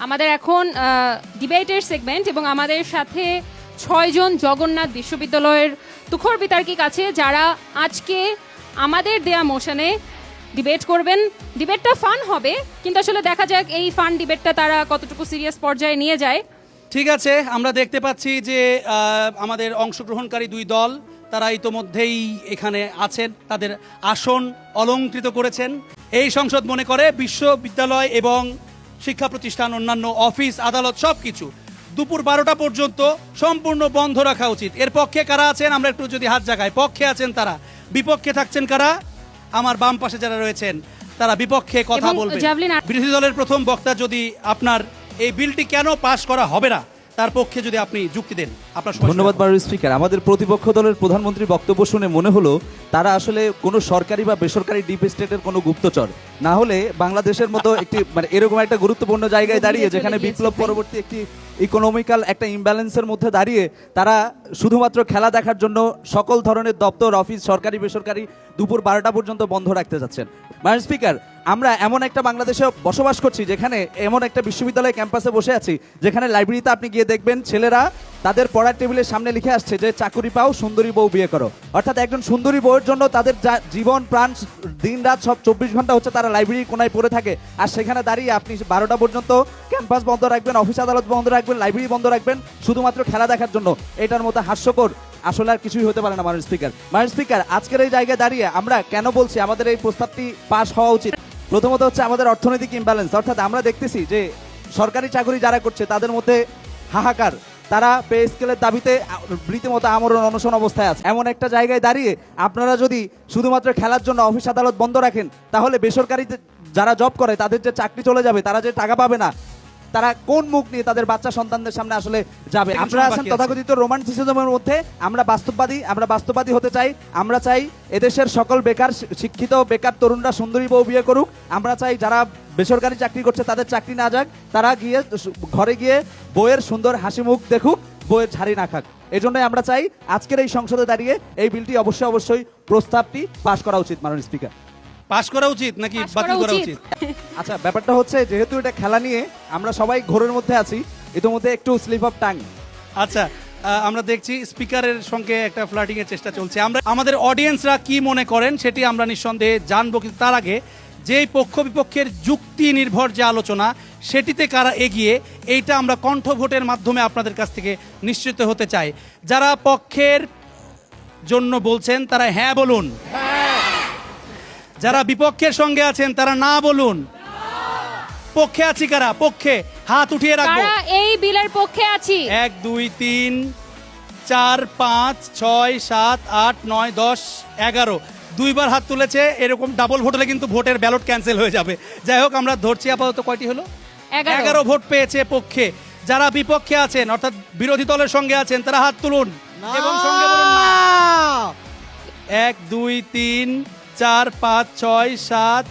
আমাদের এখন ডিবেটের সেগমেন্ট এবং আমাদের সাথে 6 জন জগন্নাথ বিশ্ববিদ্যালয়ের তুখর বিতার্কিক আছে যারা আজকে আমাদের দেয়া মোশনে ডিবেট করবেন। ডিবেটটা ফান হবে, কিন্তু আসলে দেখা যাক এই ফান ডিবেটটা তারা কতটুকু সিরিয়াস পর্যায়ে নিয়ে যায়। ঠিক আছে, আমরা দেখতে পাচ্ছি যে আমাদের অংশগ্রহণকারী দুই দল তারা ইতোমধ্যেই এখানে আছেন, তাদের আসন অলংকৃত করেছেন। এই সংসদ মনে করে বিশ্ববিদ্যালয় এবং শিক্ষা প্রতিষ্ঠান, অন্যান্য অফিস আদালত সব কিছু দুপুর 12টা পর্যন্ত সম্পূর্ণ বন্ধ রাখা উচিত। এর পক্ষে কারা আছেন আমরা একটু যদি হাত জাগাই। পক্ষে আছেন তারা, বিপক্ষে থাকছেন কারা? আমার বাম পাশে যারা রয়েছেন তারা বিপক্ষে কথা বলবেন। বিরোধী দলের প্রথম বক্তা যদি আপনার এই বিলটি কেন পাস করা হবে না তার পক্ষে যদি আপনি যুক্তি দেন। আপনার ধন্যবাদ মাননীয় স্পিকার। আমাদের প্রতিপক্ষ দলের প্রধানমন্ত্রীর বক্তব্য শুনে মনে হলো তারা আসলে কোনো সরকারি বা বেসরকারি ডিপ স্টেটের কোনো গুপ্তচর, না হলে বাংলাদেশের মতো একটি মানে এরকম একটা গুরুত্বপূর্ণ জায়গায় দাঁড়িয়ে যেখানে বিপ্লব পরবর্তী একটি ইকোনমিক্যাল একটা ইমব্যালেন্সের মধ্যে দাঁড়িয়ে তারা শুধুমাত্র খেলা দেখার জন্য সকল ধরনের দপ্তর, অফিস, সরকারি বেসরকারি দুপুর 12টা পর্যন্ত বন্ধ রাখতে যাচ্ছেন। মাননীয় স্পিকার, আমরা এমন একটা বাংলাদেশে বসবাস করছি যেখানে এমন একটা বিশ্ববিদ্যালয় ক্যাম্পাসে বসে আছি যেখানে লাইব্রেরিতে আপনি গিয়ে দেখবেন ছেলেরা তাদের পড়ার টেবিলের সামনে লিখে আসছে যে চাকুরি পাও, সুন্দরী বউ বিয়ে করো। অর্থাৎ একজন সুন্দরী বউয়ের জন্য তাদের জীবন প্রাণ দিন রাত সব 24 ঘন্টা হচ্ছে তারা লাইব্রেরির কোনায় পড়ে থাকে, আর সেখানে দাঁড়িয়ে আপনি 12টা পর্যন্ত ক্যাম্পাস বন্ধ রাখবেন, অফিস আদালত বন্ধ রাখবেন, লাইব্রেরি বন্ধ রাখবেন শুধুমাত্র খেলা দেখার জন্য। এটার মতো হাস্যকর আসলে আর কিছুই হতে পারে না। মাননীয় স্পিকার, মাননীয় স্পিকার, আজকের এই জায়গায় দাঁড়িয়ে আমরা কেন বলছি আমাদের এই প্রস্তাবটি পাস হওয়া উচিত? প্রথমত হচ্ছে আমাদের অর্থনৈতিক ইমব্যালেন্স, অর্থাৎ আমরা দেখতেছি যে সরকারি চাকরি যারা করছে তাদের মধ্যে হাহাকার, তারা পে স্কেলের দাবিতে রীতিমতো আমরণ অনশন অবস্থায় আছে। এমন একটা জায়গায় দাঁড়িয়ে আপনারা যদি শুধুমাত্র খেলার জন্য অফিস আদালত বন্ধ রাখেন তাহলে বেসরকারিতে যারা জব করে তাদের যে চাকরি চলে যাবে, তারা যে টাকা পাবে না, তারা কোন মুখ নিয়ে তাদের বাচ্চা সন্তানদের সামনে আসলে যাবে? আপনারা আছেন তথাকথিত রোমান্টিসিজমের মধ্যে, আমরা বাস্তববাদী হতে চাই। আমরা চাই এদেশের সকল বেকার শিক্ষিত বেকার তরুণরা সুন্দরী বউ বিয়ে করুক। আমরা চাই যারা বেসরকারি চাকরি করছে তাদের চাকরি না যাক, তারা গিয়ে ঘরে গিয়ে বইয়ের সুন্দর হাসি মুখ দেখুক, বইয়ের ঝাড়ি না খাক। এই জন্যই আমরা চাই আজকের এই সংসদে দাঁড়িয়ে এই বিলটি অবশ্যই প্রস্তাবটি পাস করা উচিত। মাননীয় স্পিকার, পাস করা উচিত নাকি বাতিল করা উচিত? আচ্ছা, ব্যাপারটা হচ্ছে যেহেতু এটা খেলা নিয়ে আমরা সবাই ঘোরের মধ্যে আছি, ইতিমধ্যে একটু স্লিপ অফ টাং। আচ্ছা, আমরা দেখছি স্পিকারের সঙ্গে একটা ফ্লার্টিং এর চেষ্টা চলছে। আমরা আমাদের অডিয়েন্সরা কি মনে করেন সেটি আমরা নিঃসন্দেহে জানবো, কিন্তু তার আগে যেই পক্ষ বিপক্ষের যুক্তি নির্ভর যে আলোচনা সেটিতে কারা এগিয়ে, এইটা আমরা কণ্ঠ ভোটের মাধ্যমে আপনাদের কাছ থেকে নিশ্চিত হতে চাই। যারা পক্ষের জন্য বলছেন তারা হ্যাঁ বলুন, যারা বিপক্ষের সঙ্গে আছেন তারা না বলুন। পক্ষে আছি কারা? পক্ষে হাত উঠিয়ে রাখবো। এই বিলের পক্ষে আছি। 1 2 3 4 5 6 7 8 9 10 11 দুইবার হাত তুলেছে। এরকম ডাবল ভোট হলে কিন্তু ভোটের ব্যালট ক্যান্সেল হয়ে যাবে। যাই হোক, আমরা ধরছি আপাতত কয়টি হলো? 11 ভোট পেয়েছে পক্ষে। যারা বিপক্ষে আছেন অর্থাৎ বিরোধী দলের সঙ্গে আছেন তারা হাত তুলুন এবং সঙ্গে বলুন না। 1 2 3 4 5 6 7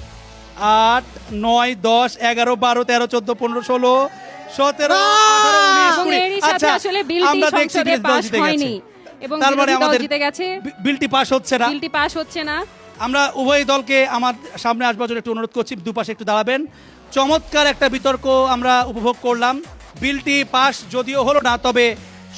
8 9 10 11 12 13 14 15 16 17 18 19 20। আচ্ছা, আমরা দেখছি তার মানে আমাদের বিলটি পাস হচ্ছে না। আমরা উভয় দলকে আমার সামনে আসবার জন্য একটু অনুরোধ করছি, দুপাশে একটু দাঁড়াবেন। চমৎকার একটা বিতর্ক আমরা উপভোগ করলাম। বিলটি পাস যদিও হলো না, তবে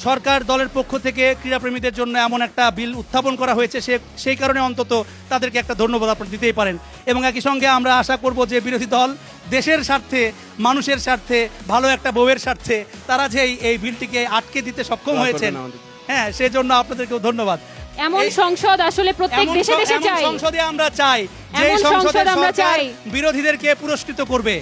সরকার দলের পক্ষ থেকে ক্রীড়াপ্রেমীদের জন্য এমন একটা বিল উত্থাপন করা হয়েছে, সেই কারণে অন্তত তাদেরকে একটা ধন্যবাদ আপনারা দিতেই পারেন। এবং একই সঙ্গে আমরা আশা করব যে বিরোধী দল দেশের স্বার্থে, মানুষের স্বার্থে, ভালো একটা বউয়ের স্বার্থে তারা যে এই বিলটিকে আটকে দিতে সক্ষম হয়েছেন, হ্যাঁ, সেজন্য আপনাদেরকেও ধন্যবাদ। এমন সংসদ আসলে প্রত্যেক দেশে দেশে চাই। সংসদে আমরা চাই যে সংসদে আমরা চাই বিরোধীদেরকে পুরস্কৃত করবে।